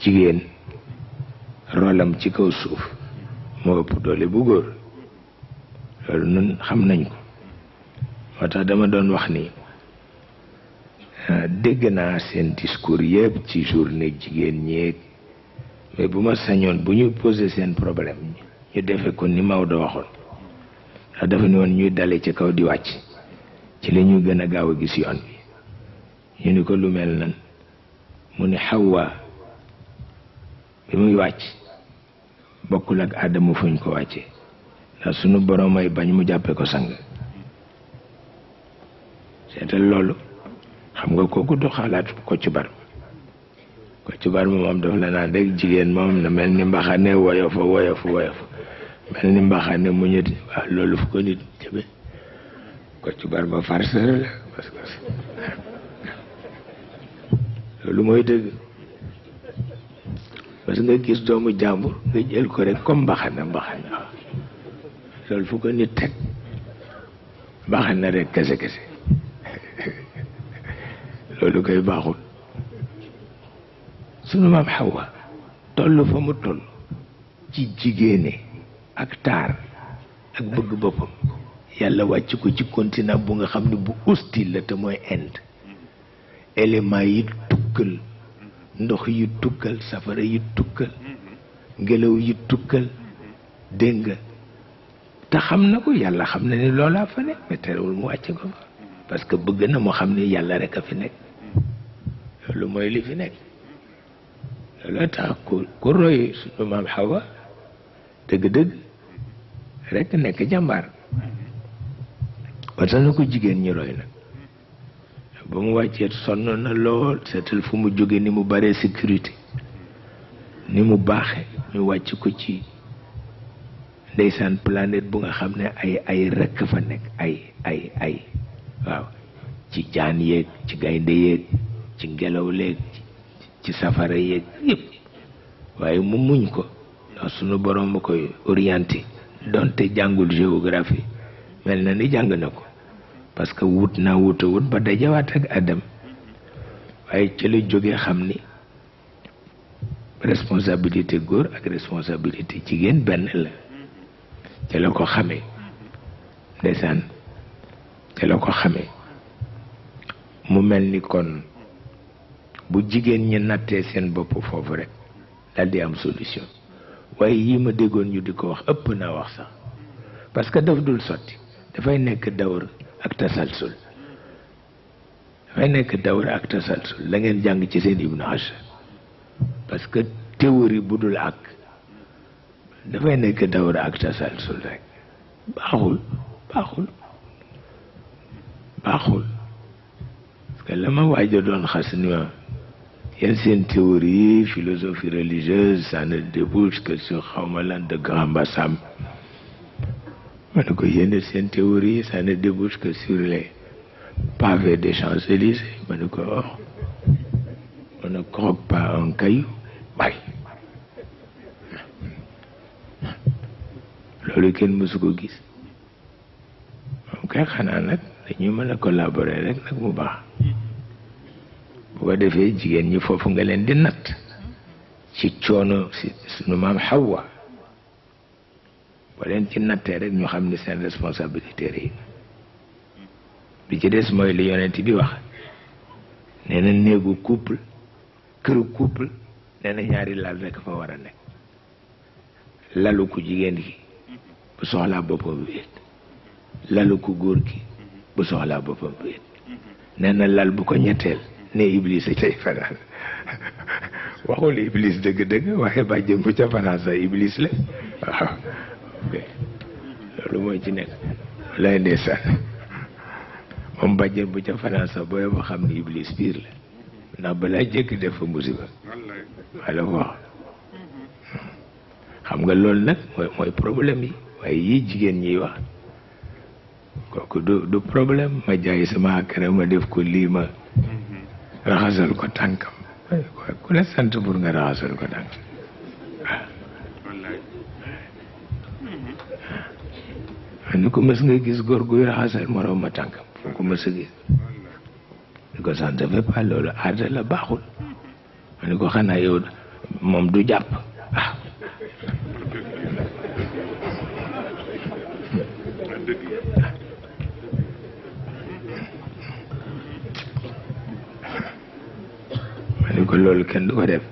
jigéen rolam ci kaw suuf moo ëpp doole bu góor loolu nun xam nañ ko moo tax dama doon wax ni dégg naa seen discours yëpp ci journée jigéen ñeeg mais bu ma sañoon bu ñu posé seen problème ñu defe ko ni Maodo waxoon ndax dafa ne woon ñuy dale ci kaw di wàcc ci la ñu gën a gaaw a gis yoon bi ñu ni ko lu mel nan mu ni Xawwa bi muy wàcc bokkul ak Aadama fuñ ko wàccee ndax sunu borom ay bañ mu jàppe ko sang seetal loolu xam nga kooku du xalaat Kocc Barma moom daf la naan rek jigéen moom na mel ni mbaxane woyof mel ni mbaxane mu ñëti waaw loolu fu ko nit jëme Kocc Barma farceur la parce que loolu mooy dëgg parce que nga gis doomu jàmbur nga jël ko rek comme mbaxane waaw loolu fu ko nit teg mbaxane rek kese loolu koy baaxul sunu maam Xawa toll fa mu toll ci jigéene ak taar ak bëgg boppam yàlla wàcc ko ci continent bu nga xam ne bu hostile la te mooy Inde éléments yi tukkal ndox yi tukkal safara yi tukkal ngelaw yi tukkal dégg nga te xam na ko yàlla xam na ni loolaa fa nekk mais terewul mu wàcc ko fa parce que bëgg na moo xam ni yàlla rek a fi nekk loolu mooy li fi nekk loolu tax ku roy sunu maam Xawa dëgg-dëgg rek nekk jàmbaar wata na ko jigéen ñi roy nag ba mu wàccee sonn na lool seetal fu mu jóge ni mu bare sécurité ni mu baaxe ñu wàcc ko ci ndeysaan planète bu nga xam ne ay rekk fa nekk ay waaw ci jaan yeeg ci gaynde yeeg ci ngelaw leeg ci safara yeeg yëpp waaye mu muñ ko ndax sunu borom ma koy orienté donte jàngul géographie mel na ni jàng na ko parce que wut ba dajawaat ak Adam waaye ci la jógee xam ni responsabilité góor ak responsabilité jigéen benn la ci la ko xamee ndeysaan ci la ko xamee mu mel ni kon bu jigéen ñi nattee seen bopp foofu rek daal di am solution waaye yii ma déggoon ñu di ko wax ëpp naa wax sax parce que daf dul sotti dafay nekk dawr ak tasalsul la ngeen jàng ci seen Ibnu Ashar parce que théorie bu dul ak dafay nekk dawr ak tasalsul rek baaxul parce que la ma waaja doon xas ni ma yéen seen théorie philosophie religieuse ça ne débouche que sur xawma lan de Grand Bassam ma ne ko yéen seen théorie ça ne débouche que sur les pavés des Champs-Élysées ma ne ko on ne croque pas un caillou bay loolu kenn mësu ko gis moom kay xanaa nag dañuy mën a collaborer rek nag mu baax bu ko defee jigéen ñi foofu nga leen di natt ci coono si sunu maam Xawa boo leen ci nattee rek ñu xam ni seen responsabilité yi bi ci des mooy li yonent bi wax nee na néegu couple këru couple nee na ñaari lal rek fa war a nekk lalu ku jigéen gi bu soxlaa boppam wéet lalu ku góor gi bu soxlaa boppam wéet nee na lal bu ko ñetteel ne Iblis a cay fanaan waxul Iblis dëgg-dëgg waaye bàjjen bu ca fanaan sax Iblis la waaw loolu mooy ci nekk lay ndeysaan moom bàjjen bu ca fanaan sax booy ba xam ni Iblis biir la ndax balaa jëkk def fa musiba wala wax xam nga loolu nag mooy problème yi waaye yii jigéen ñiy wax kooku du problème ma jaay sama akara ma def ko lii ma raxasal ko tànkam ku la sant pour nga raxasal ko tànkam waaw ni ko mës nga gis góor guy raxasal moroom ma tànkam foo ko mës a gis ni ko sant fait pas loolu aada la baaxul ma ni ko xanaa yow moom du jàpp waaw ma ne ko loolu kenn du ko def